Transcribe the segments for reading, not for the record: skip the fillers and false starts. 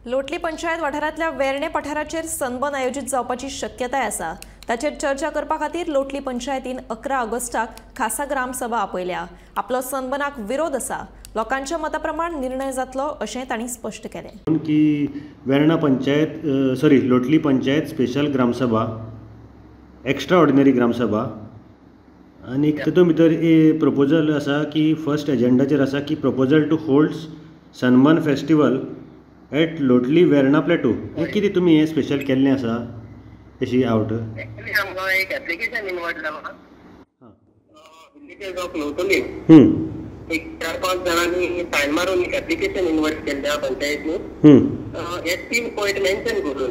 लोटली पंचायत वाठारांतल्या वेर्णे पठाराचेर सनबर्न आयोजीत जावपाची शक्यताय आसा। ताचेर चर्चा करपा खातीर लोटली पंचायतीन 11 ऑगस्टाक खासा ग्रामसभा आपयल्या। आपलो सनबर्नाक विरोध आसा। लोकांच्या मताप्रमाण निर्णय जातलो अशें तांणी स्पश्ट केलें। की वेर्णा पंचायत लोटली पंचायत स्पेशल ग्रामसभा, एक्स्ट्रा ऑर्डिनरी ग्रामसभा आनी तातूंत भितर प्रपोजल आसा की फर्स्ट एजेंडाचेर आसा की proposal to hold Sunburn festival at लोटली वेर्णा प्लेटू। कितें तुमी हें स्पेशल केल्लें आसा अशी आवट? एक्चुअली आमकां एक एप्लिकेशन इनवायट जालां विलेजर्स ऑफ लोटली। एक 4-5 जाणांनी सायन मारून एक एप्लिकेशन इनवायट केल्ल्या पंचायतीन हे 3 पॉयंट मेन्शन करून।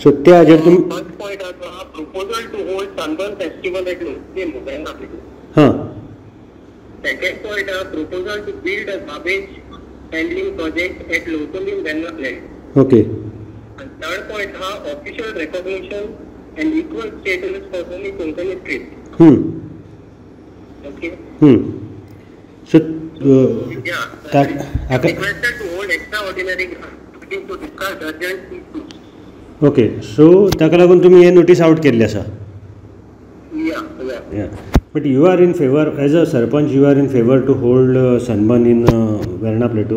सो त्या हाजेर तुमी फर्स्ट पॉयंट आसा proposal to hold Sunburn festival at लोटली Verna plateau. Second point proposal to build a garbage handling project at Lotolim Venna plant. Okay. And third point official recognition and equal status for only Konkani street. Okay. So requested to hold extraordinary meeting to discuss urgent issues. Okay. So ताका लागून तुमी हे notice out केल्ली आसा? Yeah. But you are in favor, as a sarpanch, you are in favor to hold sunburn in Verna Plateau?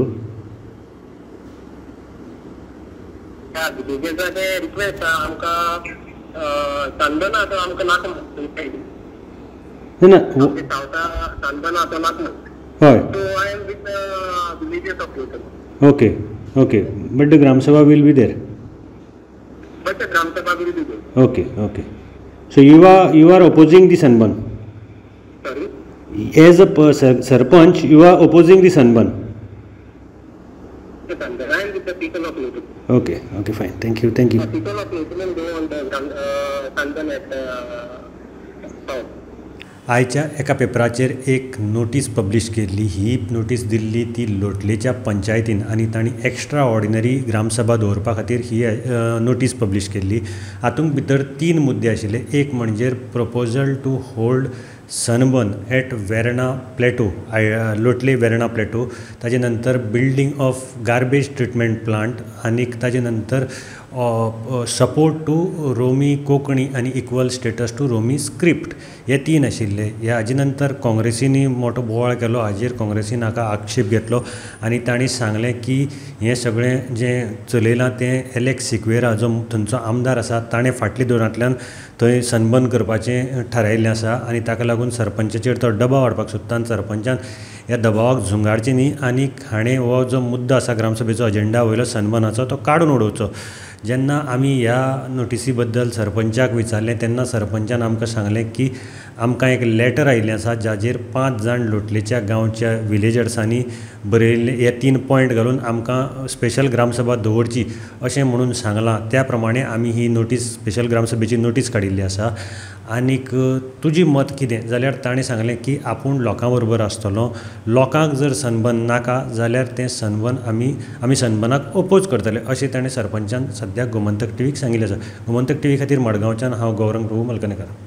Yeah, because of the request, आमका sunburn आता आमका नाक है ना? sunburn आता नाक होय. So I am with the villagers of Lotal. Okay. But the Gram Sabha will be there? But the Gram Sabha will be there. Okay. So you are opposing the sunburn? Sorry? As a sarpanch, you are opposing the sunburn? Yes, I am with the people of Lotal. Okay, fine. Thank you. The people of Lotal go on the sunburn at south. आयच्या एका पेपराचेर एक notice publish केल्ली। ही notice Delhi ती लोटलेच्या पंचायतीन आनी तांणी extra ordinary ग्रामसभा दवरपा खातीर ही नोटीस पब्लिश केल्ली। हातूंत भितर 3 मुद्दे आशिल्ले। एक म्हणजे proposal to hold Sunburn at Verna plateau, Loutolim Verna plateau. ताजे नंतर building of garbage treatment plant आनी ताजे नंतर सपोर्ट टू रोमी कोंकणी आनी equal status to Romi script, हे 3 आशिल्ले। ह्या हाजे नंतर काँग्रेसीनी मोठो बोवाळ केलो। हाजेर काँग्रेसीन हाका आक्षेप घेतलो आनी तांणी सांगलें की हें सगळें जें चलयलां तें एलेक्स सिक्वेरा जो थंयचो आमदार आसा ताणें फाटल्या धोरणांतल्यान थंय सनबर्न करपाचें थारायिल्लें आसा आनी ताका लागून सरपंचाचेर तो दबाव हाडपाक सोदता आनी सरपंचान ह्या दबावाक झुंगारचें न्ही आनी हाणें हो जो मुद्दो आसा ग्रामसभेचो अजेंडा वयलो सनबर्नाचो तो काडून उडोवचो। जेन्ना आमी ह्या नोटिसी बद्दल सरपंचाक विचारलें तेन्ना सरपंचान आमकां सांगलें की आमकां एक लेटर आयिल्लें आसा जाचेर 5 जाण लोटलेच्या गांवच्या विलेजर्सांनी बरयल्ले हे 3 पॉयंट घालून आमकां स्पेशल ग्रामसभा दवरची अशें म्हणून सांगलां। त्या प्रमाणे आमी ही नोटीस स्पेशल ग्रामसभेची नोटीस काडिल्ली आसा। आनीक तुजी मत कितें जाल्यार ताणें सांगलें की आपूण लोकां बरोबर आसतलो। लोकांक जर सनबर्न नाका जाल्यार तें सनबर्न आमी सनबर्नाक ओपोज करतले अशें ताणें सरपंचान सद्याक गोमंतक टीव्हीक सांगिल्लें आसा। गोमंतक टीव्ही खातीर मडगांवच्यान हांव गौरंग प्रभू मलकणेकर।